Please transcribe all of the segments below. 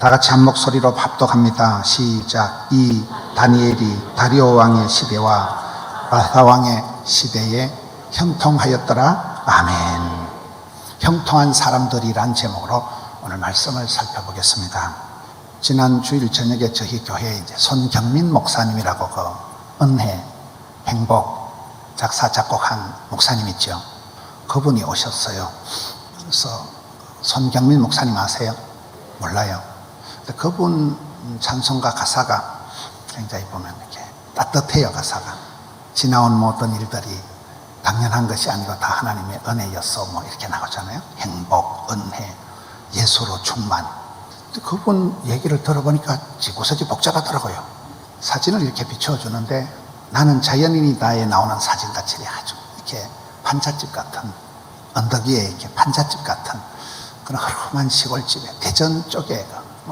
다 같이 한 목소리로 합독합니다. 시작. 이 다니엘이 다리오 왕의 시대와 바사 왕의 시대에 형통하였더라. 아멘. 형통한 사람들이란 제목으로 오늘 말씀을 살펴보겠습니다. 지난 주일 저녁에 저희 교회에 이제 손경민 목사님이라고 그 은혜, 행복 작사 작곡한 목사님 있죠. 그분이 오셨어요. 그래서 손경민 목사님 아세요? 몰라요. 근데 그분 찬송가 가사가 굉장히 보면 이렇게 따뜻해요. 가사가 지나온 모든 일들이 당연한 것이 아니고 다 하나님의 은혜였어 뭐 이렇게 나오잖아요. 행복, 은혜, 예수로 충만. 근데 그분 얘기를 들어보니까 지구석이 복잡하더라고요. 사진을 이렇게 비춰주는데 나는 자연인이다에 나오는 사진같이 아주 이렇게 판잣집 같은 언덕 위에 이렇게 판잣집 같은 그런 허름한 시골집에 대전 쪽에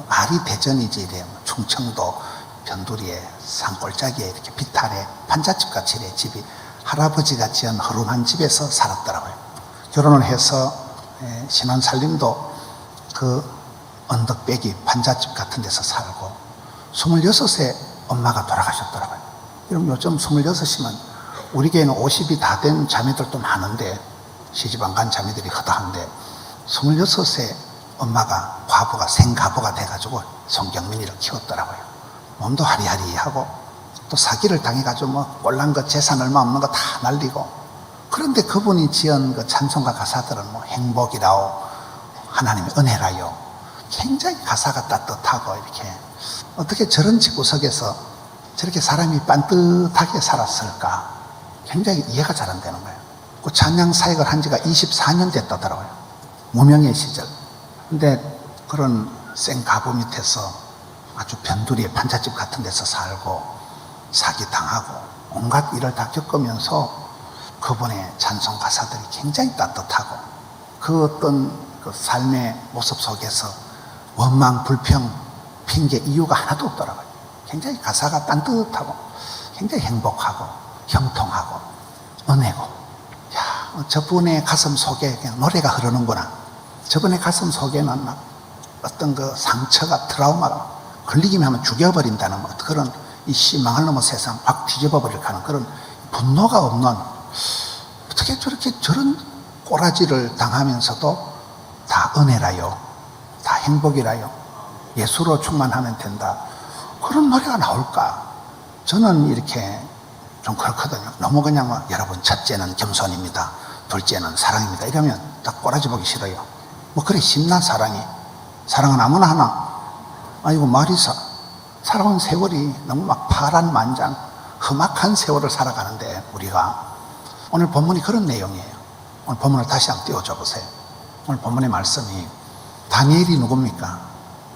말이 대전이지 이래 충청도 변두리에 산골짜기에 이렇게 비탈에 판잣집 같이 이래 집이 할아버지가 지은 허름한 집에서 살았더라고요. 결혼을 해서 신혼살림도 그 언덕배기 판잣집 같은 데서 살고 26세 엄마가 돌아가셨더라고요. 그럼 요즘 26이면 우리 교회는 50이 다 된 자매들도 많은데 시집 안 간 자매들이 허다한데 26세 엄마가 과부가 생가부가 돼가지고 손경민이를 키웠더라고요. 몸도 하리하리하고 또 사기를 당해가지고 뭐 꼴난 거 재산 얼마 없는 거 다 날리고 그런데 그분이 지은 그 찬송가 가사들은 뭐 행복이라오 하나님의 은혜라요 굉장히 가사가 따뜻하고 이렇게 어떻게 저런 집구석에서 저렇게 사람이 반듯하게 살았을까 굉장히 이해가 잘 안 되는 거예요. 그 찬양 사역을 한 지가 24년 됐다더라고요. 무명의 시절. 근데 그런 생가부 밑에서 아주 변두리에 판잣집 같은 데서 살고 사기당하고 온갖 일을 다 겪으면서 그분의 찬송 가사들이 굉장히 따뜻하고 그 어떤 그 삶의 모습 속에서 원망, 불평, 핑계, 이유가 하나도 없더라고요. 굉장히 가사가 따뜻하고 굉장히 행복하고 형통하고 은혜고 야, 저분의 가슴 속에 그냥 노래가 흐르는구나. 저분의 가슴 속에는 막 어떤 그 상처가 트라우마가 걸리기만 하면 죽여버린다는 그런 이 씨망할 놈의 세상 확 뒤집어버릴까 하는 그런 분노가 없는 어떻게 저렇게 저런 꼬라지를 당하면서도 다 은혜라요 다 행복이라요 예수로 충만하면 된다 그런 노래가 나올까. 저는 이렇게 좀 그렇거든요. 너무 그냥 막 여러분 첫째는 겸손입니다 둘째는 사랑입니다 이러면 딱 꼬라지 보기 싫어요. 뭐 그래 쉽나 사랑은 아무나 하나. 아이고 말이사 살아온 세월이 너무 막 파란만장 험악한 세월을 살아가는데 우리가 오늘 본문이 그런 내용이에요. 오늘 본문을 다시 한번 띄워줘 보세요. 오늘 본문의 말씀이 다니엘이 누굽니까?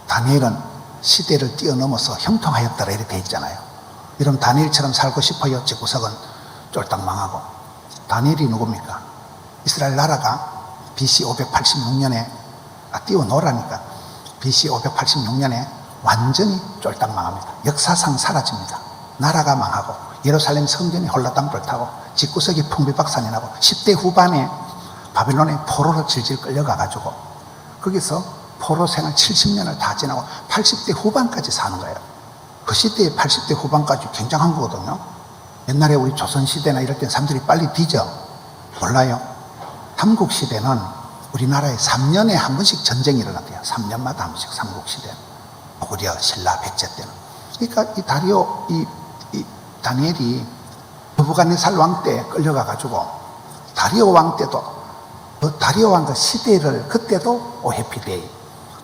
다니엘은 시대를 뛰어넘어서 형통하였더라 이렇게 돼 있잖아요. 이런 다니엘처럼 살고 싶어요? 제 구석은 쫄딱 망하고. 다니엘이 누굽니까? 이스라엘 나라가 BC 586년에 띄워놓으라니까 BC 586년에 완전히 쫄딱 망합니다. 역사상 사라집니다. 나라가 망하고 예루살렘 성전이 홀라당불 타고 집구석이 풍비박산이 나고 10대 후반에 바빌론에 포로로 질질 끌려가가지고 거기서 포로 생활 70년을 다 지나고 80대 후반까지 사는 거예요. 그 시대에 80대 후반까지 굉장한 거거든요. 옛날에 우리 조선시대나 이럴 땐 사람들이 빨리 뒤져. 몰라요. 삼국시대는 우리나라에 3년에 한 번씩 전쟁이 일어났대요. 3년마다 한 번씩 삼국시대. 고려, 신라, 백제 때는. 그러니까 이 다리오, 이 다니엘이 느부갓네살 왕 때 끌려가가지고 다리오 왕 때도 그 다리오 왕 그 시대를 그때도 해피데이.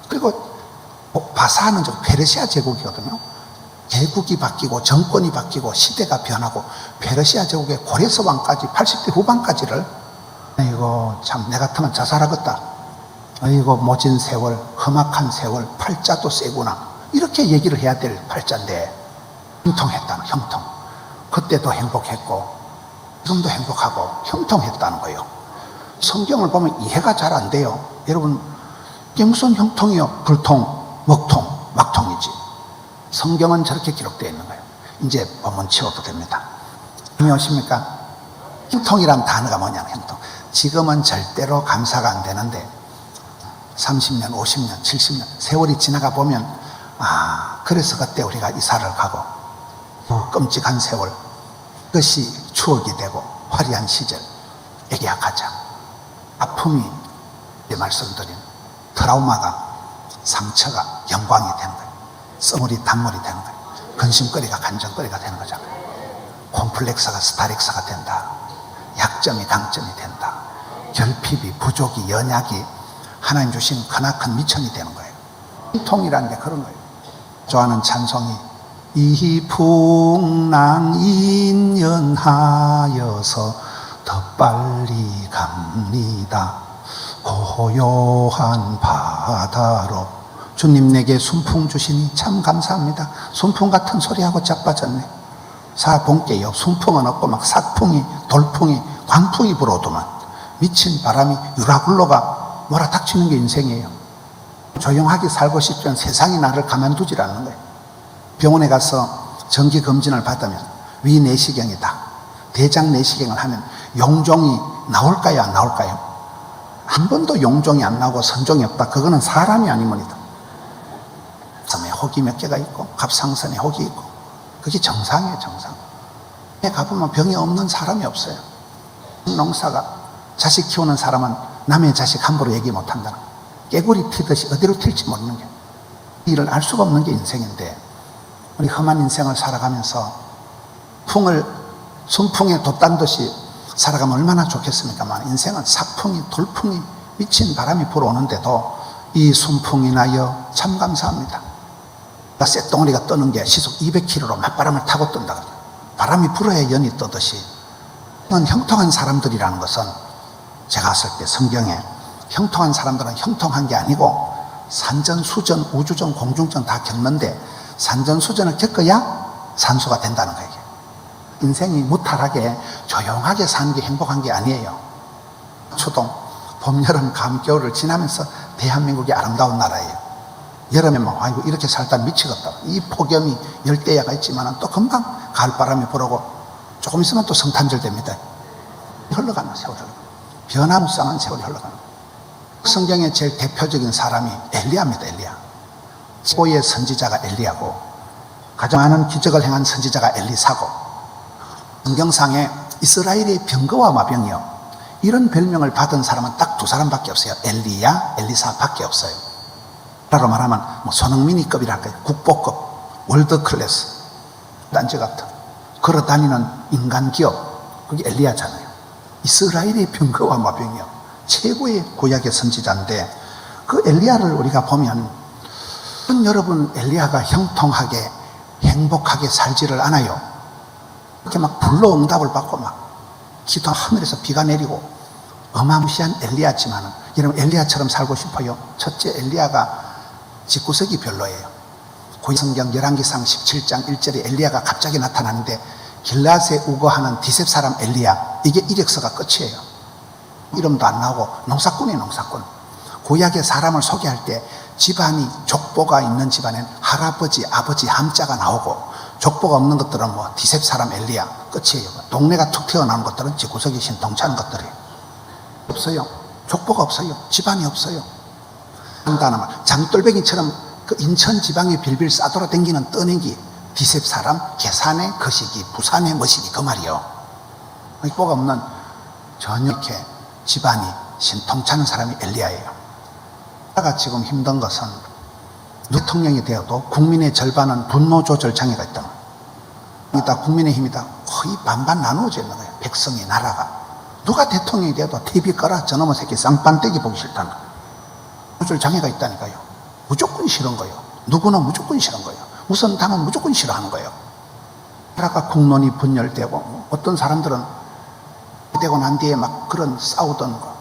그리고 바사는 저 페르시아 제국이거든요. 제국이 바뀌고 정권이 바뀌고 시대가 변하고 페르시아 제국의 고레스 왕까지 80대 후반까지를 아이고 참 내 같으면 자살하겠다. 아이고 모진 세월 험악한 세월 팔자도 세구나 이렇게 얘기를 해야 될 팔자인데 형통했다는 형통. 그때도 행복했고 지금도 행복하고 형통했다는 거예요. 성경을 보면 이해가 잘 안 돼요. 여러분 무슨 형통이요? 불통, 먹통, 막통이지. 성경은 저렇게 기록되어 있는 거예요. 이제 본문 치워도 됩니다. 오십니까? 형통이란 단어가 뭐냐면 형통. 지금은 절대로 감사가 안 되는데 30년, 50년, 70년 세월이 지나가 보면 그래서 그때 우리가 이사를 가고 끔찍한 세월, 그것이 추억이 되고 화려한 시절, 애기야 가자. 아픔이 내 말씀드린 트라우마가, 상처가 영광이 되는 거예요. 써물이 단물이 되는 거예요. 근심거리가 간정거리가 되는 거잖아요. 콤플렉스가 스타렉스가 된다. 약점이 강점이 된다. 결핍이, 부족이, 연약이 하나님 주신 크나큰 미천이 되는 거예요. 통이라는 게 그런 거예요. 좋아하는 찬송이 이풍랑 인연하여서 더 빨리 갑니다. 고요한 바다로 주님 내게 순풍 주시니 참 감사합니다. 순풍 같은 소리하고 자빠졌네. 사본께요. 순풍은 없고 막 삭풍이, 돌풍이, 광풍이 불어오더만 미친 바람이 유라굴로가 몰아닥치는 게 인생이에요. 조용하게 살고 싶지만 세상이 나를 가만두질 않는 거예요. 병원에 가서 정기검진을 받으면 위 내시경이다, 대장 내시경을 하면 용종이 나올까요 안 나올까요? 한 번도 용종이 안 나오고 선종이 없다. 그거는 사람이 아니면이다. 섬에 혹이 몇 개가 있고 갑상선에 혹이 있고 그게 정상이에요. 정상. 가보면 병이 없는 사람이 없어요. 농사가 자식 키우는 사람은 남의 자식 함부로 얘기 못한다는 거예요. 깨구리 튀듯이 어디로 튈지 모르는 게, 일을 알 수가 없는 게 인생인데, 우리 험한 인생을 살아가면서 순풍에 돛단 듯이 살아가면 얼마나 좋겠습니까? 인생은 삭풍이, 돌풍이, 미친 바람이 불어오는데도 이 순풍이나여 참 감사합니다. 쇳덩어리가 뜨는 게 시속 200km로 맞바람을 타고 뜬다. 바람이 불어야 연이 뜨듯이 형통한 사람들이라는 것은, 제가 봤을 때 성경에 형통한 사람들은 형통한 게 아니고 산전수전, 우주전, 공중전 다 겪는데 산전수전을 겪어야 산소가 된다는 거예요. 인생이 무탈하게 조용하게 사는 게 행복한 게 아니에요. 추동, 봄, 여름, 가을, 겨울을 지나면서 대한민국이 아름다운 나라예요. 여름에 막 아이고 이렇게 살다 미치겠다. 이 폭염이 열대야가 있지만 또 금방 가을바람이 불어오고 조금 있으면 또 성탄절 됩니다. 흘러가는 세월이, 변화무쌍한 세월이 흘러가는 거예요. 성경의 제일 대표적인 사람이 엘리야입니다. 엘리야. 최고의 선지자가 엘리야고 가장 많은 기적을 행한 선지자가 엘리사고, 성경상에 이스라엘의 병거와 마병이요, 이런 별명을 받은 사람은 딱 두 사람밖에 없어요. 엘리야, 엘리사밖에 없어요. 나로 말하면 손흥민이급이랄까요. 국보급, 월드클래스, 딴지 같은 걸어다니는 인간 기업, 그게 엘리야잖아요. 이스라엘의 병거와 마병이요, 최고의 구약의 선지자인데, 그 엘리야를 우리가 보면 여러분, 엘리야가 형통하게 행복하게 살지를 않아요. 이렇게 막 불로 응답을 받고 막 기도 하늘에서 비가 내리고 어마무시한 엘리야지만은, 여러분 엘리야처럼 살고 싶어요? 첫째, 엘리야가 집구석이 별로예요. 고성경 열왕기상 17장 1절에 엘리야가 갑자기 나타나는데 길앗에 우거하는 디셉 사람 엘리야, 이게 이력서가 끝이에요. 이름도 안 나오고 농사꾼이에요. 농사꾼. 구약의 사람을 소개할 때 집안이 족보가 있는 집안엔 할아버지, 아버지 함자가 나오고, 족보가 없는 것들은 디셉 사람 엘리야, 끝이에요. 동네가 툭 튀어나오는 것들은 집구석이 신통치한 것들이에요. 없어요. 족보가 없어요. 집안이 없어요. 한다는 말, 장돌뱅이처럼 그 인천 지방에 빌빌 싸돌아 댕기는 떠내기 디셉 사람, 계산의 거시기, 부산의 머시기, 그 말이요. 족보가 없는 전혀 이렇게 집안이 신통치는 사람이 엘리야예요. 내가 지금 힘든 것은 대통령이 되어도 국민의 절반은 분노 조절 장애가 있다. 이다 국민의힘이다 거의 반반 나누어져 있는 거예요. 백성이, 나라가. 누가 대통령이 되어도 TV 꺼라, 저놈의 새끼 쌍판떼기 보기 싫다는 거예요. 조절 장애가 있다니까요. 무조건 싫은 거예요. 누구는 무조건 싫은 거예요. 우선 당은 무조건 싫어하는 거예요. 나라가 국론이 분열되고, 어떤 사람들은 되고 난 뒤에 막 그런 싸우던 거,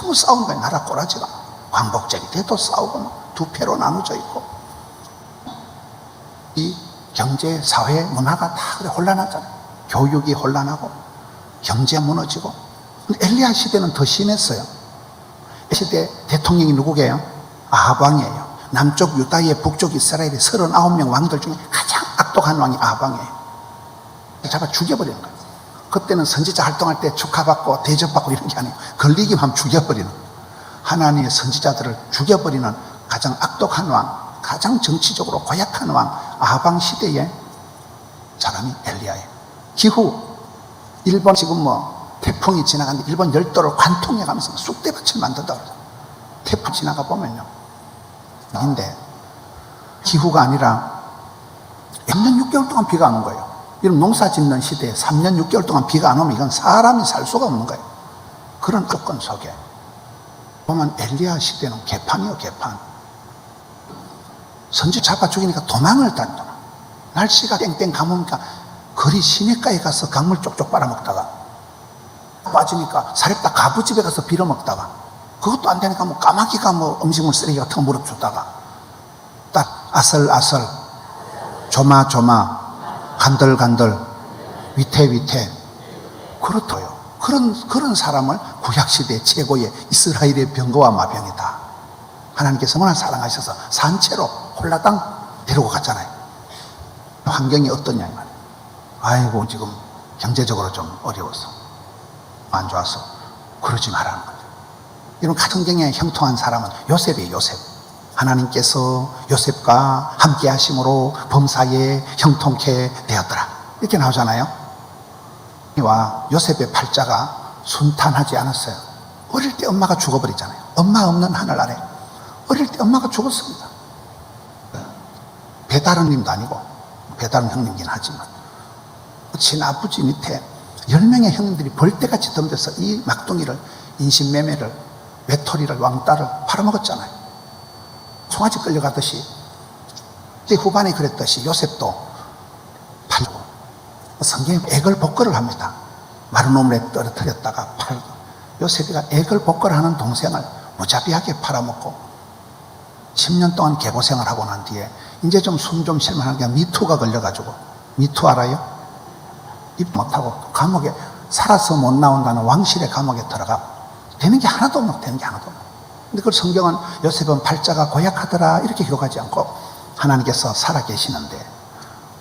너무 싸우는 거예요. 나라 꼬라지가 광복절이 돼도 싸우고 두 패로 나눠져 있고, 이 경제, 사회, 문화가 다 그래 혼란하잖아요. 교육이 혼란하고 경제 무너지고. 근데 엘리야 시대는 더 심했어요. 이 시대 대통령이 누구게요? 아합 왕이에요. 남쪽 유다의 북쪽 이스라엘의 39명 왕들 중에 가장 악독한 왕이 아합 왕이에요. 잡아 죽여버리는 거예요. 그때는 선지자 활동할 때 축하받고 대접받고 이런 게 아니에요. 걸리기만 하면 죽여버리는 거예요. 하나님의 선지자들을 죽여버리는 가장 악독한 왕, 가장 정치적으로 고약한 왕 아방 시대의 사람이 엘리야예요. 기후, 일본 지금 뭐 태풍이 지나가는데 일본 열도를 관통해 가면서 쑥대밭을 만든다고 그러죠. 태풍 지나가 보면요. 근데 기후가 아니라 1년 6개월 동안 비가 안 온 거예요. 이런 농사 짓는 시대에 3년 6개월 동안 비가 안 오면 이건 사람이 살 수가 없는 거예요. 그런 조건 속에 보면 엘리야 시대는 개판이요, 개판. 선지 잡아 죽이니까 도망을 다니더라. 날씨가 땡땡 가무니까 거리 시내가에 가서 강물 쪽쪽 빨아먹다가 빠지니까 사렙다 가부집에 가서 빌어먹다가 그것도 안 되니까 뭐 까마귀가 뭐 음식물 쓰레기 같은 거 무릎주다가 딱 아슬아슬 조마조마 간들간들 위태위태 그렇더요. 그런 사람을 구약시대 최고의 이스라엘의 병거와 마병이다. 하나님께서 워낙 사랑하셔서 산채로 홀라당 데리고 갔잖아요. 환경이 어떠냐 이 말이에요. 아이고 지금 경제적으로 좀 어려워서 안 좋아서 그러지 말라는 거죠. 이런 가정경에 형통한 사람은 요셉이에요. 요셉. 하나님께서 요셉과 함께 하심으로 범사에 형통케 되었더라 이렇게 나오잖아요. 와 요셉의 팔자가 순탄하지 않았어요. 어릴 때 엄마가 죽어버리잖아요. 엄마 없는 하늘 아래 어릴 때 엄마가 죽었습니다. 배다른 님도 아니고 배다른 형님이긴 하지만 친아버지 밑에 10명의 형님들이 벌떼같이 덤벼서 이 막둥이를 인신매매를 외톨이를 왕따를 팔아먹었잖아요. 송아지 끌려가듯이 그때 후반에 그랬듯이 요셉도 팔고 성경에 애걸복걸을 합니다. 마른 오물에 떨어뜨렸다가 팔고 요셉이가 애걸복걸을 하는 동생을 무자비하게 팔아먹고 10년 동안 개고생을 하고 난 뒤에 이제 좀 숨 좀 쉴만한 게 미투가 걸려가지고 미투 알아요? 입 못하고 감옥에 살아서 못 나온다는 왕실의 감옥에 들어가 되는 게 하나도 없는 되는 게 하나도 없는. 근데 그 성경은 요셉은 팔자가 고약하더라 이렇게 기록하지 않고 하나님께서 살아계시는데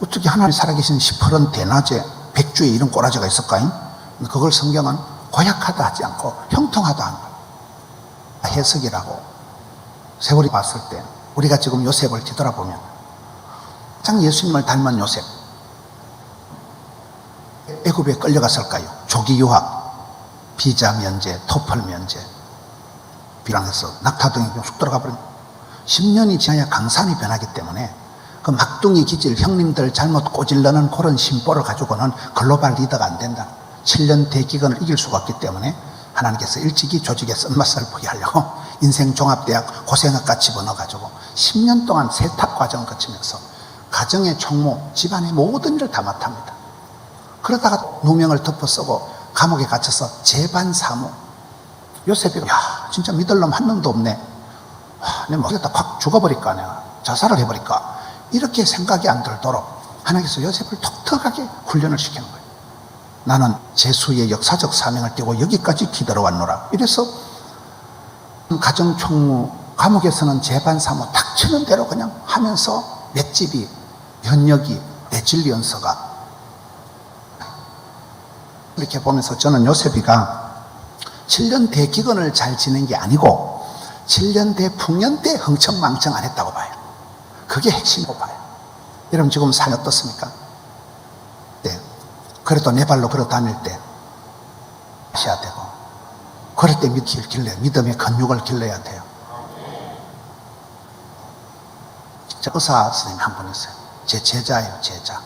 어떻게 하나님 살아계시는 시퍼런 대낮에 백주에 이런 꼬라지가 있을까요? 그걸 성경은 고약하다 하지 않고 형통하다 하는 거예요. 해석이라고 세월이 봤을 때 우리가 지금 요셉을 뒤돌아보면 가장 예수님을 닮은 요셉 애굽에 끌려갔을까요? 조기 유학 비자 면제, 토플 면제 비랑해서 낙타등에 쑥 들어가 버린 10년이 지나야 강산이 변하기 때문에 그 막둥이 기질 형님들 잘못 꼬질러는 그런 심보를 가지고는 글로벌 리더가 안 된다. 7년 대기근을 이길 수가 없기 때문에 하나님께서 일찍이 조직에 쓴맛을 보게 하려고 인생종합대학 고생학과 집어넣어가지고 10년 동안 세탁 과정을 거치면서 가정의 총무, 집안의 모든 일을 다 맡합니다. 그러다가 누명을 덮어 쓰고 감옥에 갇혀서 재반 사무. 요셉이 야 진짜 믿을 놈 한 놈도 없네. 내가 먹겠다 확 죽어버릴까 내가 자살을 해버릴까 이렇게 생각이 안 들도록 하나님께서 요셉을 독특하게 훈련을 시키는 거예요. 나는 제수의 역사적 사명을 띠고 여기까지 기다려왔노라. 이래서 가정총무 감옥에서는 재반 사무 닥치는 대로 그냥 하면서 맷집이 현역이 레질리언서가 이렇게 보면서 저는 요셉이가 7년 대기근을 잘 지낸 게 아니고 7년 대풍년 때 흥청망청 안 했다고 봐요. 그게 핵심이라고 봐요. 여러분 지금 삶이 어떻습니까? 네. 그래도 내 발로 걸어 다닐 때 하셔야 되고 그럴 때 믿음의 근육을 길러야 돼요. 의사 선생님 한 분 있어요. 제 제자예요. 제자.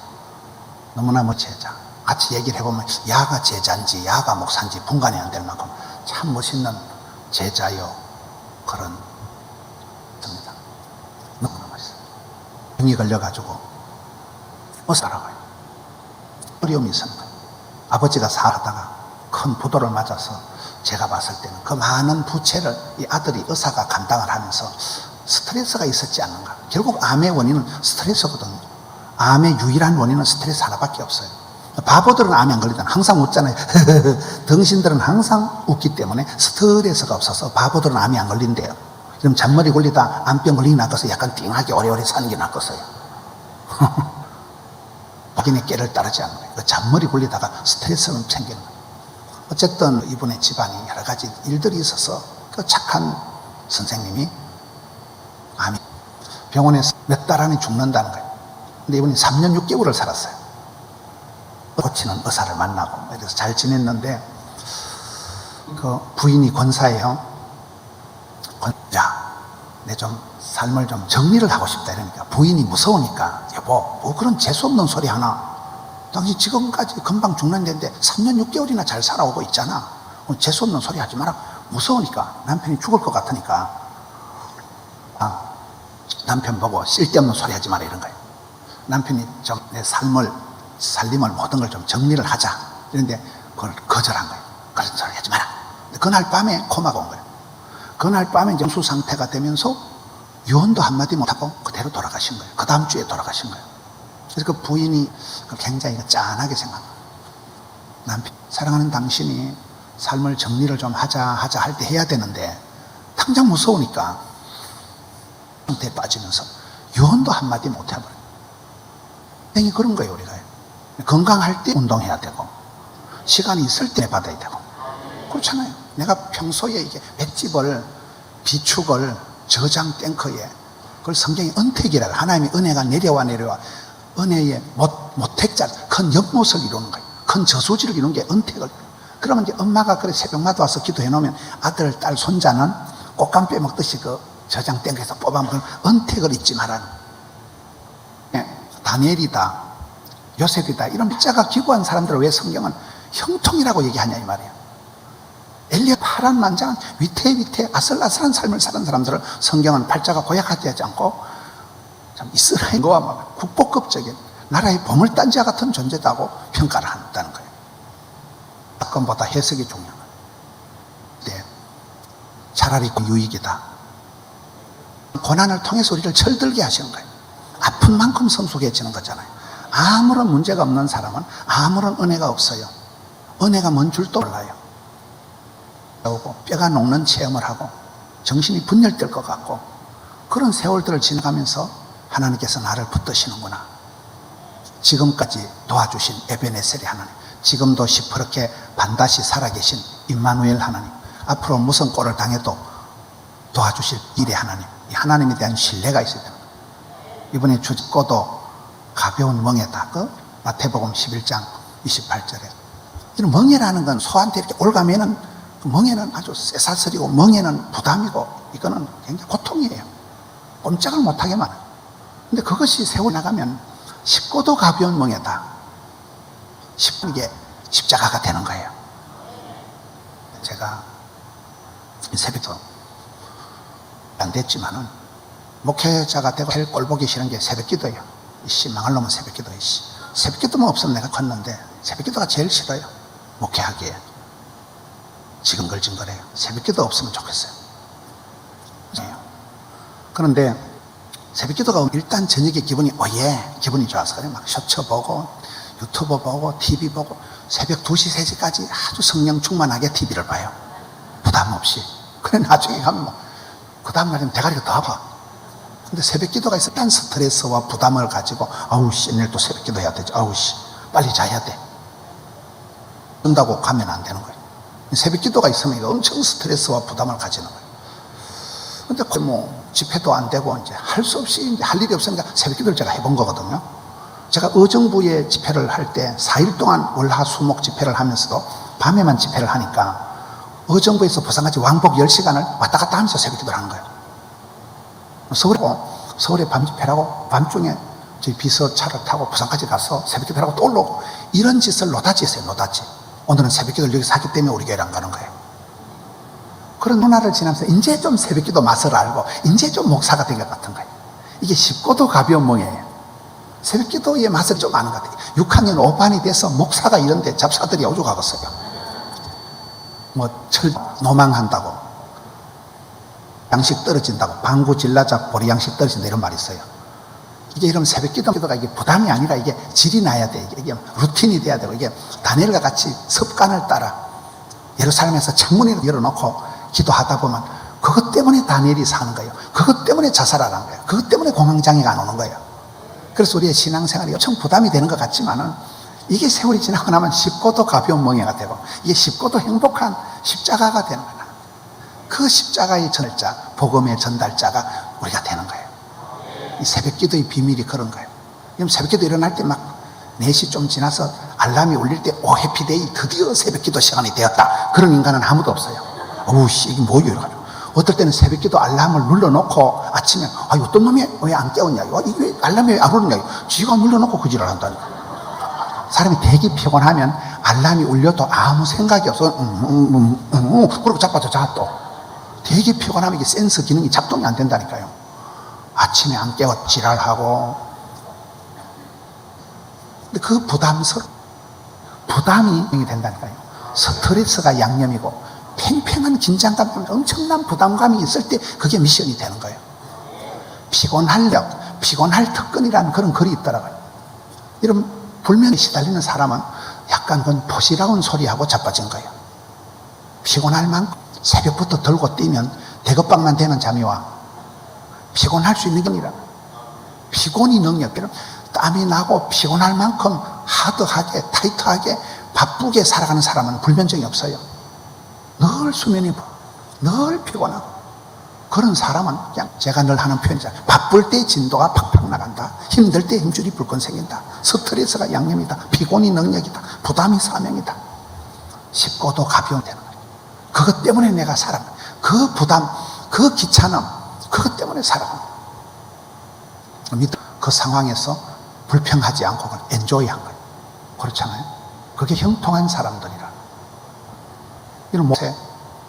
너무나 제자. 같이 얘기를 해보면 야가 제자인지 야가 목사인지 분간이 안 될 만큼 참 멋있는 제자요 그런 겁니다. 너무나 멋있어요. 병이 걸려가지고 살아가요. 어려움이 있습니다. 아버지가 살다가 큰 부도를 맞아서 제가 봤을 때는 그 많은 부채를 이 아들이 의사가 감당을 하면서 스트레스가 있었지 않는가. 결국 암의 원인은 스트레스거든요. 암의 유일한 원인은 스트레스 하나밖에 없어요. 바보들은 암이 안 걸리잖아요. 항상 웃잖아요. 등신들은 항상 웃기 때문에 스트레스가 없어서 바보들은 암이 안 걸린대요. 그럼 잔머리 걸리다 암병 걸리기 낫겠어요. 약간 띵하게 오래오래 사는 게 낫겠어요. 자기네 깨를 따르지 않는 거예요. 잔머리 걸리다가 스트레스는 생기는 거예요. 어쨌든 이분의 집안이 여러 가지 일들이 있어서 그 착한 선생님이 암이 병원에서 몇 달 안에 죽는다는 거예요. 근데 이분이 3년 6개월을 살았어요. 고치는 의사를 만나고 그래서 잘 지냈는데 그 부인이 권사예요. 야, 내 좀 삶을 좀 정리를 하고 싶다 이러니까 부인이 무서우니까 여보 뭐 그런 재수없는 소리 하나, 당신 지금까지 금방 죽는데 3년 6개월이나 잘 살아오고 있잖아. 재수없는 소리 하지 마라. 무서우니까, 남편이 죽을 것 같으니까 남편 보고 쓸데없는 소리 하지 마라 이런 거예요. 남편이 좀 내 살림을 모든 걸 좀 정리를 하자 이런데 그걸 거절한 거예요. 그런 소리 하지 마라. 그날 밤에 코마가 온 거예요. 그날 밤에 이제 정수 상태가 되면서 유언도 한마디 못하고 그대로 돌아가신 거예요. 그 다음 주에 돌아가신 거예요. 그래서 그 부인이 굉장히 짠하게 생각합니다. 남편, 사랑하는 당신이 삶을 정리를 좀 하자 할 때 해야 되는데 당장 무서우니까 상태에 빠지면서 유언도 한마디 못 해버려요. 굉장히 그런 거예요. 우리가 건강할 때 운동해야 되고 시간이 있을 때 받아야 되고 그렇잖아요. 내가 평소에 이게 맷집을 비축을 저장 탱크에 그걸 성경이 은택이라고, 하나님의 은혜가 내려와 은혜의 모택자, 큰 연못을 이루는 거예요. 큰 저수지를 이루는 게 은택을. 그러면 이제 엄마가 그래 새벽마다 와서 기도해 놓으면 아들, 딸, 손자는 꽃감 빼먹듯이 그 저장 탱크에서 뽑아먹은 은택을 잊지 말라는. 다니엘이다, 요셉이다 이런 믿자가 기구한 사람들을 왜 성경은 형통이라고 얘기하냐 이 말이에요. 엘리야 파란만장한 위태위태 아슬아슬한 삶을 사는 사람들을 성경은 팔자가 고약하지 하지 않고 참 이스라엘과 막 국보급적인 나라의 보물단지와 같은 존재다고 평가를 한다는 거예요. 사건보다 해석이 중요한 거예요. 네. 차라리 그 유익이다. 고난을 통해서 우리를 철들게 하시는 거예요. 아픈 만큼 성숙해지는 거잖아요. 아무런 문제가 없는 사람은 아무런 은혜가 없어요. 은혜가 뭔 줄도 몰라요. 뼈가 녹는 체험을 하고 정신이 분열될 것 같고 그런 세월들을 지나가면서 하나님께서 나를 붙드시는구나. 지금까지 도와주신 에베네셀의 하나님, 지금도 시퍼렇게 반드시 살아계신 임마누엘 하나님, 앞으로 무슨 꼴을 당해도 도와주실 일의 하나님, 이 하나님에 대한 신뢰가 있어야 됩니다. 이번에 죽고도 가벼운 멍에다. 그 마태복음 11장 28절에 이런 멍에라는 건 소한테 이렇게 올가면은 멍에는 아주 쇠사슬이고 멍에는 부담이고 이거는 굉장히 고통이에요. 꼼짝을 못하게 만해요. 근데 그것이 세워 나가면 쉽고도 가벼운 멍에다. 쉽은 게 십자가가 되는 거예요. 제가 새벽도 안 됐지만은 목회자가 되고 제일 꼴보기 싫은 게 새벽 기도예요. 이씨 망할 놈은 새벽 기도. 이씨 새벽 기도만 없으면 내가 컸는데 새벽 기도가 제일 싫어요. 목회하기에 지근거려요. 새벽 기도 없으면 좋겠어요. 그런데 새벽 기도가 일단 저녁에 기분이 기분이 좋아서 그래 막 쇼츠 보고 유튜브 보고 TV 보고 새벽 2시 3시까지 아주 성령 충만하게 TV를 봐요. 부담 없이. 그래 나중에 가면 그 다음날이면 대가리가 더 아파. 근데 새벽 기도가 있어. 딴 스트레스와 부담을 가지고 아우씨 내일 또 새벽 기도 해야 되지. 아우씨 빨리 자야 돼. 그런다고 가면 안 되는 거예요. 새벽 기도가 있으면 이거 엄청 스트레스와 부담을 가지는 거예요. 근데 뭐 집회도 안 되고 이제 할 수 없이 이제 할 일이 없으니까 새벽 기도를 제가 해본 거거든요. 제가 의정부에 집회를 할 때 4일 동안 월화수목 집회를 하면서도 밤에만 집회를 하니까 의정부에서 부산까지 왕복 10시간을 왔다 갔다 하면서 새벽 기도를 하는 거예요. 서울에 밤 집회라고 밤중에 저희 비서차를 타고 부산까지 가서 새벽 기도를 하고 또 올라오고 이런 짓을 노다지 했어요. 노다지. 오늘은 새벽 기도를 여기서 하기 때문에 우리 교회를 안 가는 거예요. 그런 문화를 지나면서 이제 좀 새벽 기도 맛을 알고 이제 좀 목사가 된 것 같은 거예요. 이게 쉽고도 가벼운 멍이에요. 새벽 기도의 맛을 좀 아는 것 같아요. 6학년 5반이 돼서 목사가 이런데 잡사들이 오죽하겠어요. 뭐 노망한다고 양식 떨어진다고 방구 질라자 보리 양식 떨어진다 이런 말이 있어요. 이게 이런 새벽 기도가 이게 부담이 아니라 이게 질이 나야 돼. 이게 루틴이 돼야 되고 이게 다니엘과 같이 습관을 따라 예루살렘에서 창문을 열어놓고 기도하다 보면 그것 때문에 다니엘이 사는 거예요. 그것 때문에 자살하는 거예요. 그것 때문에 공황장애가 안 오는 거예요. 그래서 우리의 신앙생활이 엄청 부담이 되는 것 같지만은 이게 세월이 지나고 나면 쉽고도 가벼운 멍에가 되고 이게 쉽고도 행복한 십자가가 되는 거야. 그 십자가의 전달자, 복음의 전달자가 우리가 되는 거예요. 이 새벽 기도의 비밀이 그런 거예요. 그럼 새벽 기도 일어날 때 막 4시 좀 지나서 알람이 울릴 때, 오, 해피데이, 드디어 새벽 기도 시간이 되었다. 그런 인간은 아무도 없어요. 어우, 씨, 이게 뭐예요? 이래가지고. 어떨 때는 새벽 기도 알람을 눌러놓고 아침에, 아, 어떤 놈이 왜 안 깨웠냐? 이게 왜 알람이 왜 안 울리냐? 지가 눌러놓고 그 지랄 한다니까. 사람이 되게 피곤하면 알람이 울려도 아무 생각이 없어. 그리고 자빠져 자 또. 되게 피곤하면 이게 센서 기능이 작동이 안 된다니까요. 아침에 안 깨워 지랄하고. 근데 그 부담이 된다니까요. 스트레스가 양념이고 팽팽한 긴장감 때문에 엄청난 부담감이 있을 때 그게 미션이 되는 거예요. 피곤할 특권이라는 그런 글이 있더라고요. 이런 불면에 시달리는 사람은 약간 그건 보시라운 소리하고 자빠진 거예요. 피곤할 만큼 새벽부터 들고 뛰면 대급박만 되면 잠이 와. 피곤할 수 있는 게 아니라 피곤이 능력. 땀이 나고 피곤할 만큼 하드하게 타이트하게 바쁘게 살아가는 사람은 불면증이 없어요. 늘 수면이 늘 피곤하고 그런 사람은 그냥 제가 늘 하는 표현이잖아요. 바쁠 때 진도가 팍팍 나간다. 힘들 때 힘줄이 불끈 생긴다. 스트레스가 양념이다. 피곤이 능력이다. 부담이 사명이다. 쉽고도 가벼운 되는 거예요. 그것 때문에 내가 살아가는 그 부담, 그 귀찮음, 그것 때문에 살아가는 거예요. 그 상황에서 불평하지 않고 그걸 엔조이한 거예요. 그렇잖아요. 그게 형통한 사람들이라. 이런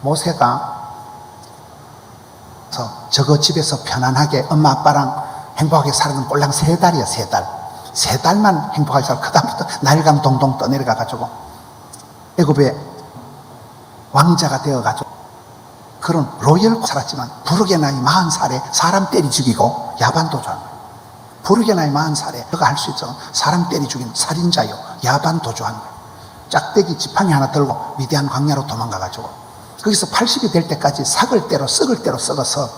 모세가 저거 집에서 편안하게 엄마 아빠랑 행복하게 살아가는 꼴랑 3달이야. 3달. 3달만 행복하게 살고 그 다음부터 날감 동동 떠내려가 가지고 애굽의 왕자가 되어 가지고 그런 로열 살았지만 부르게 나이 40살에 사람 때리 죽이고 야반도주한 거예요. 부르게 나이 40살에 그가 할 수 있어. 사람 때리 죽인 살인자요. 야반도주한 거예요. 짝대기 지팡이 하나 들고 위대한 광야로 도망가 가지고 거기서 80이 될 때까지 삭을 대로 썩을 대로 썩어서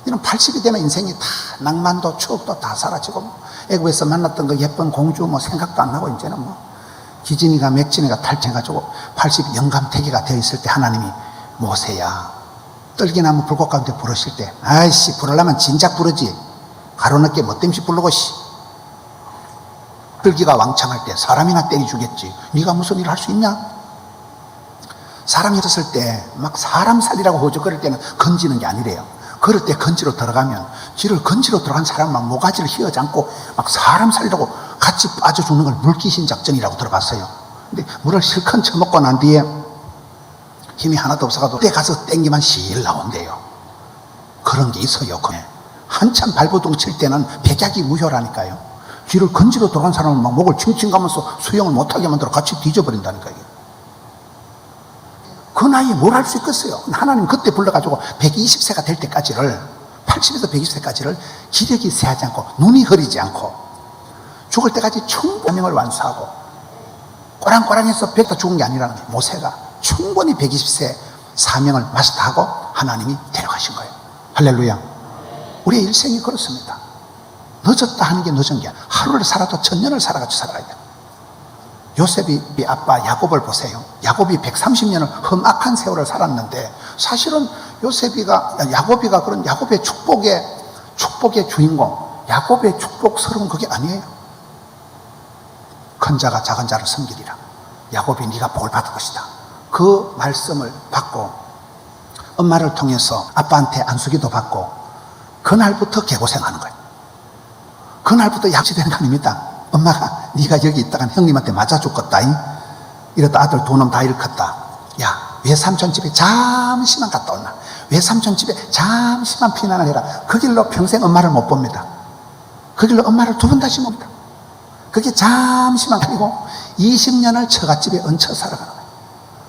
이런 80이 되면 인생이 다 낭만도 추억도 다 사라지고 애굽에서 만났던 그 예쁜 공주 뭐 생각도 안 나고 이제는 뭐 기진이가 맥진이가 탈퇴해가지고 80 영감태기가 되어 있을 때 하나님이 모세야 떨기나무 불꽃 가운데 부르실 때 아이씨 부르려면 진작 부르지 가로늦게 멋댐시 부르고 씨 떨기가 왕창할 때 사람이나 때리 주겠지 네가 무슨 일을 할 수 있냐? 사람이 있었을 때 막 사람 살리라고 호적거릴 때는 건지는 게 아니래요. 그럴 때 건지로 들어가면 쥐를 건지로 들어간 사람은 막 모가지를 휘어잡고 막 사람 살리라고 같이 빠져 죽는 걸 물귀신 작전이라고 들어봤어요. 근데 물을 실컷 처먹고 난 뒤에 힘이 하나도 없어가지고 그때 가서 땡기만 실 나온대요. 그런 게 있어요. 한참 발버둥 칠 때는 백약이 무효라니까요. 쥐를 건지로 들어간 사람은 막 목을 칭칭 가면서 수영을 못하게 만들어 같이 뒤져버린다니까요. 그 나이에 뭘 할 수 있겠어요? 하나님 그때 불러가지고 120세가 될 때까지를 80에서 120세까지를 기력이 쇠하지 않고 눈이 흐리지 않고 죽을 때까지 충분히 명을 완수하고 꼬랑꼬랑해서 뱉다 죽은 게 아니라는 거예요. 모세가 충분히 120세 사명을 마스터하고 하나님이 데려가신 거예요. 할렐루야. 우리의 일생이 그렇습니다. 늦었다 하는 게 늦은 게 아니라 하루를 살아도 천년을 살아가지고 살아가야 돼요. 요셉이 아빠 야곱을 보세요. 야곱이 130년을 험악한 세월을 살았는데 사실은 야곱이가 그런 야곱의 축복의 주인공, 야곱의 축복스러운 그게 아니에요. 큰 자가 작은 자를 섬기리라. 야곱이 네가 복을 받을 것이다. 그 말씀을 받고 엄마를 통해서 아빠한테 안수기도 받고 그날부터 개고생하는 거예요. 그날부터 약속된 거 아닙니다. 엄마가 네가 여기 있다가 형님한테 맞아 죽겠다. 이러다 아들 두 놈 다 일컸다. 야, 외삼촌 집에 잠시만 갔다 온나. 외삼촌 집에 잠시만 피난을 해라. 그 길로 평생 엄마를 못 봅니다. 그 길로 엄마를 2번 다시 못 봅니다. 그게 잠시만 아니고 20년을 처갓집에 얹혀 살아가는 거예요.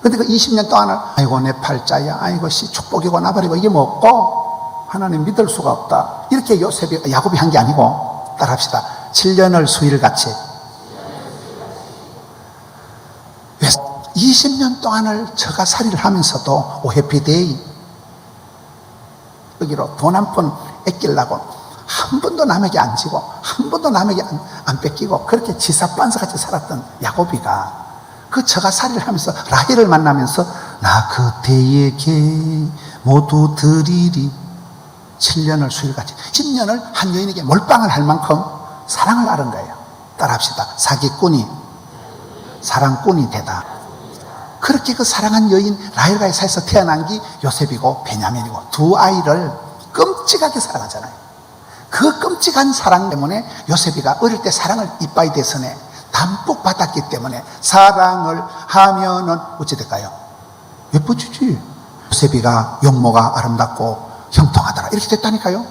근데 그 20년 동안을 아이고 내 팔자야, 아이고 씨 축복이고 나버리고 이게 뭐고 하나님 믿을 수가 없다. 이렇게 야곱이 한 게 아니고 따라합시다. 7년을 수일같이 20년 동안을 처가살이를 하면서도 해피데이 여기로 돈 한 푼 아끼려고 한 번도 남에게 안 지고 한 번도 남에게 안 뺏기고 그렇게 지사반사같이 살았던 야곱이가 그 처가살이를 하면서 라헬을 만나면서 나 그대에게 모두 드리리 7년을 수일같이 10년을 한 여인에게 몰빵을 할 만큼 사랑을 알은 거예요. 따라합시다. 사기꾼이 사랑꾼이 되다. 그렇게 그 사랑한 여인 라헬과의 사이에서 태어난 게 요셉이고 베냐민이고 두 아이를 끔찍하게 사랑하잖아요. 그 끔찍한 사랑 때문에 요셉이가 어릴 때 사랑을 이빠이 대선에 담뿍 받았기 때문에 사랑을 하면은 어찌 될까요? 예뻐지지. 요셉이가 용모가 아름답고 형통하더라 이렇게 됐다니까요.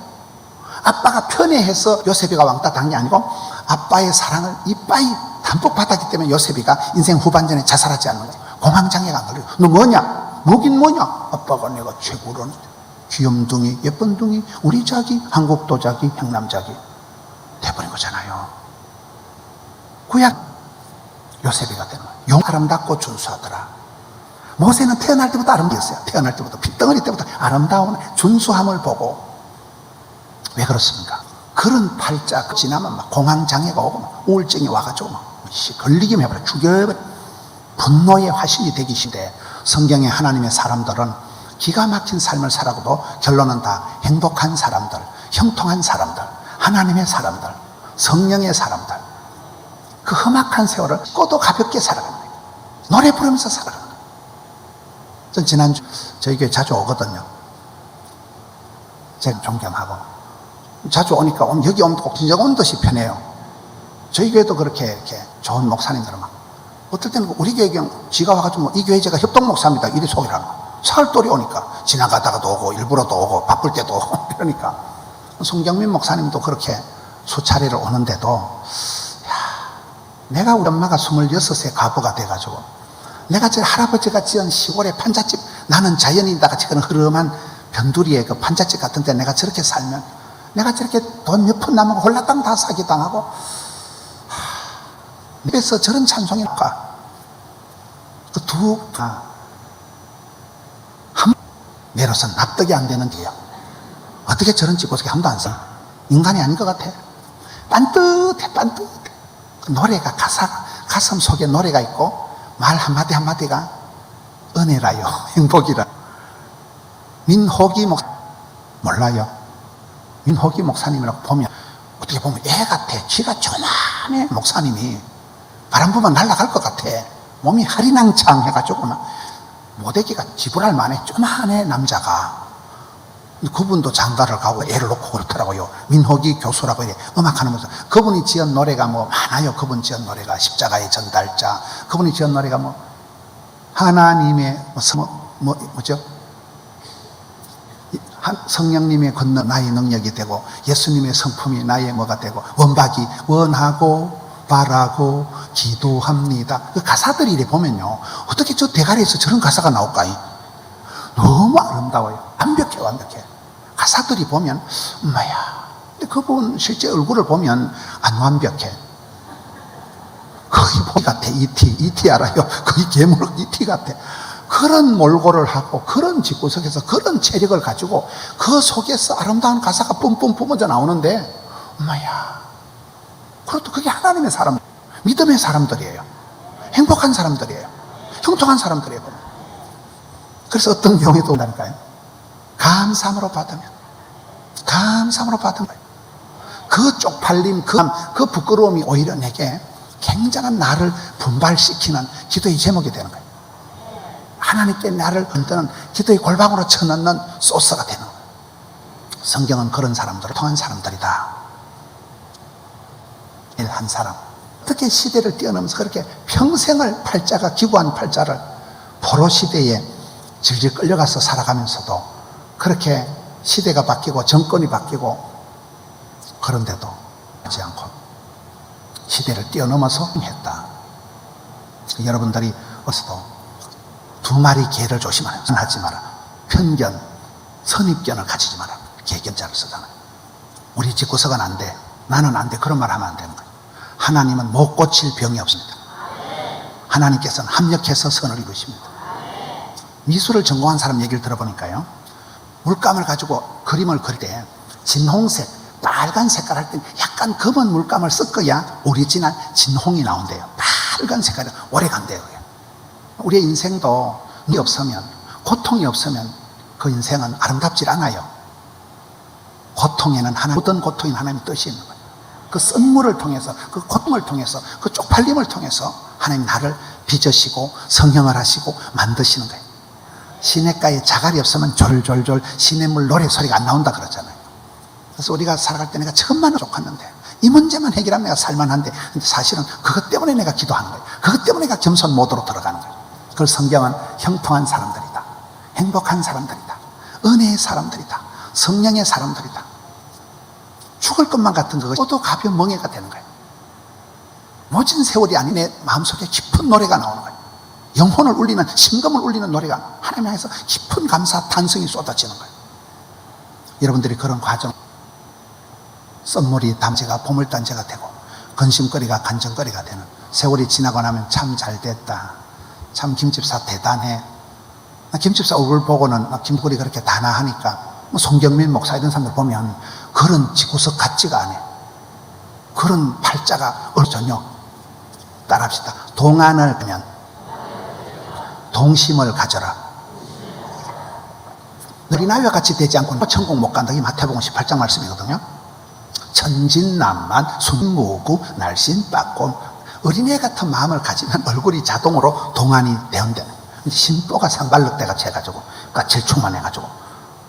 아빠가 편애해서 요셉이가 왕따 당한 게 아니고 아빠의 사랑을 이빠이 담뿍 받았기 때문에 요셉이가 인생 후반전에 자살하지 않는 거예요. 공황장애가 안 걸려요. 너 뭐냐? 뭐긴 뭐냐? 아빠가 내가 최고로는 귀염둥이, 예쁜둥이, 우리 자기, 한국도 자기, 형남 자기 돼버린 거잖아요. 구약 요셉이가 되는 거예요. 용 아름답고 준수하더라. 모세는 태어날 때부터 아름다웠어요. 태어날 때부터 핏덩어리 때부터 아름다운 준수함을 보고. 왜 그렇습니까? 그런 팔자 지나면 막 공황장애가 오고 막 우울증이 와가지고 막 걸리기만 해버려. 죽여버려. 분노의 화신이 되기 시대. 성경의 하나님의 사람들은 기가 막힌 삶을 살아도 결론은 다 행복한 사람들, 형통한 사람들, 하나님의 사람들, 성령의 사람들. 그 험악한 세월을 씻고도 가볍게 살아가는 거예요. 노래 부르면서 살아가는 거예요. 전 지난주 저희 교회 자주 오거든요. 제가 존경하고 자주 오니까 여기 오면 꼭 진짜 온 듯이 편해요. 저희 교회도 그렇게 이렇게 좋은 목사님들은 막 어떨 때는 우리 교회 그냥 지가 와가지고 이 교회 제가 협동 목사입니다 이리 소개를 하는 거예요. 사흘돌이 오니까 지나가다가도 오고 일부러도 오고 바쁠 때도 오고 그러니까 송경민 목사님도 그렇게 수차례를 오는데도 내가 우리 엄마가 26세 과부가 돼가지고 내가 저 할아버지가 지은 시골의 판잣집 나는 자연인이다 같이 그런 흐름한 변두리의 그 판잣집 같은 데 내가 저렇게 살면 내가 저렇게 돈 몇 푼 남은 거 홀라당 다 사기당하고 그래서 저런 찬송이 나올까? 그 내로선 납득이 안 되는 게요. 어떻게 저런 집고서 한도 안 써? 인간이 아닌 것 같아. 반듯해. 그 노래가 가슴 속에 노래가 있고 말 한마디 한마디가 은혜라요. 행복이라. 민호기 목사 몰라요. 민호기 목사님이라고 보면 어떻게 보면 애 같아. 키가 조만해. 목사님이 바람 불면 날아갈 것 같아. 몸이 하리낭창 해가지고 모대기가 지불할 만해. 조만해 남자가. 그분도 장가를 가고 애를 놓고 그렇더라고요. 민호기 교수라고 이래 음악하는 모습. 그분이 지은 노래가 뭐 많아요. 그분 지은 노래가 십자가의 전달자. 그분이 지은 노래가 뭐 하나님의 뭐죠? 성령님의 건너 나의 능력이 되고 예수님의 성품이 나의 뭐가 되고 원박이 원하고 바라고 기도합니다. 그 가사들이 이래 보면요. 어떻게 저 대가리에서 저런 가사가 나올까? 너무 아름다워요. 완벽해. 가사들이 보면 엄마야. 근데 그분 실제 얼굴을 보면 안 완벽해. 거의 뭐 같아. E.T. 알아요? 거의 괴물 E.T. 같아. 그런 몰골을 하고 그런 집구석에서 그런 체력을 가지고 그 속에서 아름다운 가사가 뿜뿜 뿜어져 나오는데 엄마야. 그것도 그게 하나님의 사람, 믿음의 사람들이에요. 행복한 사람들이에요. 형통한 사람들이에요. 그래서 어떤 경우에도 온다니까요. 감사함으로 받으면 거예요. 그 쪽팔림, 그 부끄러움이 오히려 내게 굉장한 나를 분발시키는 기도의 제목이 되는 거예요. 하나님께 나를 흔드는 기도의 골방으로 쳐넣는 소스가 되는 거예요. 성경은 그런 사람들을 통한 사람들이다. 한 사람 어떻게 시대를 뛰어넘어서 그렇게 평생을 팔자가 기구한 팔자를 포로 시대에 질질 끌려가서 살아가면서도 그렇게 시대가 바뀌고 정권이 바뀌고 그런데도 하지 않고 시대를 뛰어넘어서 했다. 여러분들이 어서도 두 마리 개를 조심하라. 하지 마라. 편견, 선입견을 가지지 마라. 개견자를 쓰잖아요. 우리 집구석은 안 돼. 나는 안 돼. 그런 말 하면 안 되는 거예요. 하나님은 못 고칠 병이 없습니다. 하나님께서는 합력해서 선을 이루십니다. 미술을 전공한 사람 얘기를 들어보니까요. 물감을 가지고 그림을 그릴 때 진홍색, 빨간 색깔 할 때 약간 검은 물감을 섞어야 오리지널 진홍이 나온대요. 빨간 색깔이 오래 간대요. 우리의 인생도 이 없으면, 고통이 없으면 그 인생은 아름답질 않아요. 고통에는 모든 고통인 하나님의 뜻이 있는 거예요. 그 썬물을 통해서, 그 고통을 통해서, 그 쪽팔림을 통해서 하나님 나를 빚으시고 성형을 하시고 만드시는 거예요. 시냇가에 자갈이 없으면 졸졸졸 시냇물 노래소리가 안 나온다 그러잖아요. 그래서 우리가 살아갈 때 내가 천만은 좋겠는데 이 문제만 해결하면 내가 살만한데, 근데 사실은 그것 때문에 내가 기도하는 거예요. 그것 때문에 내가 겸손 모드로 들어가는 거예요. 그걸 성경은 형통한 사람들이다, 행복한 사람들이다, 은혜의 사람들이다, 성령의 사람들이다. 죽을 것만 같은 그것이 또 가벼운 멍해가 되는 거예요. 모진 세월이 아닌 내 마음속에 깊은 노래가 나오는 거예요. 영혼을 울리는, 심금을 울리는 노래가 하나님 향해서 깊은 감사 탄성이 쏟아지는 거예요. 여러분들이 그런 과정, 썬물이 담제가 보물단제가 되고 근심거리가 간증거리가 되는 세월이 지나고 나면 참 잘됐다, 참 김집사 대단해, 김집사 얼굴 보고는 김구리 그렇게 단아하니까 송경민 목사 이런 사람들 보면 그런 지구석 같지가 않아. 그런 팔자가 전혀. 따라합시다. 동안을 보면 동심을 가져라. 너희 나이와 같이 되지 않고 천국 못 간다. 이 마태복음 18장 말씀이거든요. 천진난만 순무구 날씬 빠꼼. 어린애 같은 마음을 가지면 얼굴이 자동으로 동안이 되온대. 심보가 산발럭대가 채가지고 까칠충만 해가지고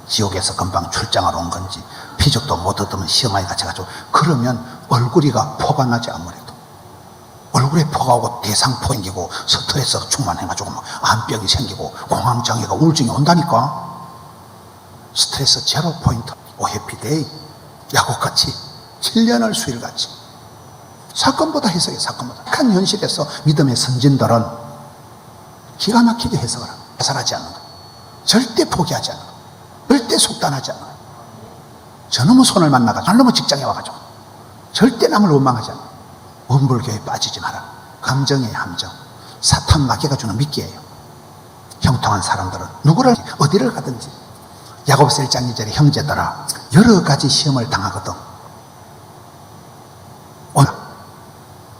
지옥에서 금방 출장을 온 건지 피죽도 못 얻으면 시험하게 갇혀가지고, 그러면 얼굴이가 포가 나지. 아무래도 얼굴에 포가 오고 대상포 생기고 스트레스가 충만해가지고 막 암병이 생기고 공황장애가 우울증이 온다니까. 스트레스 제로 포인트, 오해피데이, 야구같이 7년을 수일같이 사건보다 해석해. 사건보다 한 현실에서 믿음의 선진들은 기가 막히게 해석을 합니다. 해설하지 않는 거예요. 절대 포기하지 않는 거예요. 절대 속단하지 않는 거예요. 저놈의 손을 만나가지고 저놈의 직장에 와가지고 절대 남을 원망하지 않는 거예요. 원불교에 빠지지 마라. 감정이에요. 함정. 사탄 마귀가 주는 미끼예요. 형통한 사람들은 누구를 어디를 가든지, 야고보서 1장 2절에 형제들아 여러 가지 시험을 당하거든.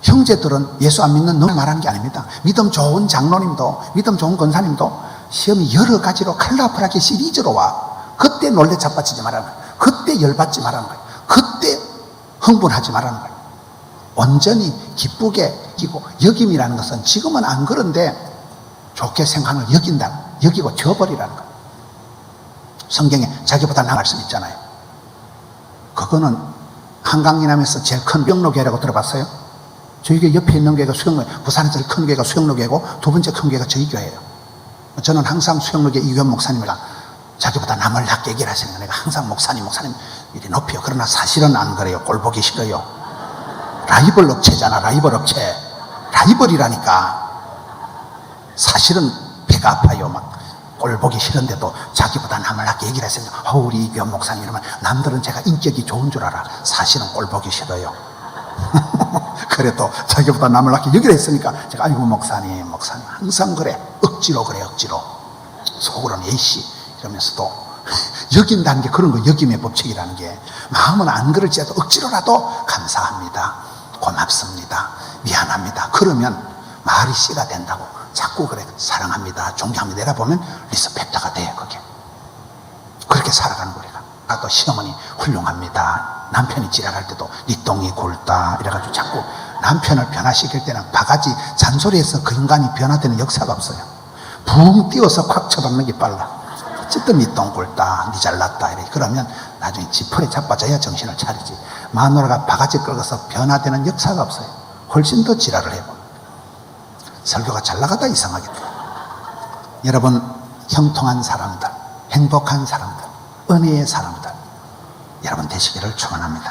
형제들은 예수 안 믿는 너 말하는 게 아닙니다. 믿음 좋은 장로님도, 믿음 좋은 권사님도 시험이 여러 가지로 칼라프라게 시리즈로 와. 그때 놀래 자빠지지 말라는 거예요. 그때 열받지 말라는 거예요. 그때 흥분하지 말라는 거예요. 온전히 기쁘게 여기고, 여김이라는 것은 지금은 안 그런데 좋게 생각을 여긴다, 여기고 저버리라는 거예요. 성경에 자기보다 나은 말씀 있잖아요. 그거는 한강이남에서 제일 큰 병로교회라고 들어봤어요? 저희 교회 옆에 있는 교회가 수영로, 부산에서 제일 큰 교회가 수영로교회고 두 번째 큰 교회가 저희 교회예요. 저는 항상 수영로교회 이규현 목사님이랑 자기보다 남을 낮게 얘기를 하시는 거예요. 내가 항상 목사님 이리 높여. 그러나 사실은 안 그래요. 꼴 보기 싫어요. 라이벌 업체잖아. 라이벌 업체. 라이벌이라니까. 사실은 배가 아파요. 막 꼴 보기 싫은데도 자기보다 남을 낮게 얘기를 했으니까 우리 이규현 목사님 이러면 남들은 제가 인격이 좋은 줄 알아. 사실은 꼴 보기 싫어요. 그래도 자기보다 남을 낮게 얘기를 했으니까 제가 아이고 목사님 항상 그래. 억지로 그래. 억지로. 속으로는 예씨 이러면서도 여긴다는 게 그런 거. 여김의 법칙이라는 게 마음은 안 그럴지라도 억지로라도 감사합니다, 고맙습니다, 미안합니다. 그러면 말이 씨가 된다고. 자꾸 그래. 사랑합니다, 존경합니다 내려보면 리스펙트가 돼. 그게 그렇게 살아가는 거래가. 또 시어머니 훌륭합니다. 남편이 지랄할 때도 니 똥이 굵다 이래가지고 자꾸 남편을 변화시킬 때는 바가지 잔소리에서 그 인간이 변화되는 역사가 없어요. 붕 띄워서 콱 쳐박는 게 빨라. 어쨌든 니 똥 굵다, 니 잘났다 이래. 그러면 나중에 지푸레 자빠져야 정신을 차리지. 마누라가 바가지 끌어서 변화되는 역사가 없어요. 훨씬 더 지랄을 해요. 설교가 잘 나가다 이상하겠다. 여러분, 형통한 사람들, 행복한 사람들, 은혜의 사람들 여러분 되시기를 축원합니다.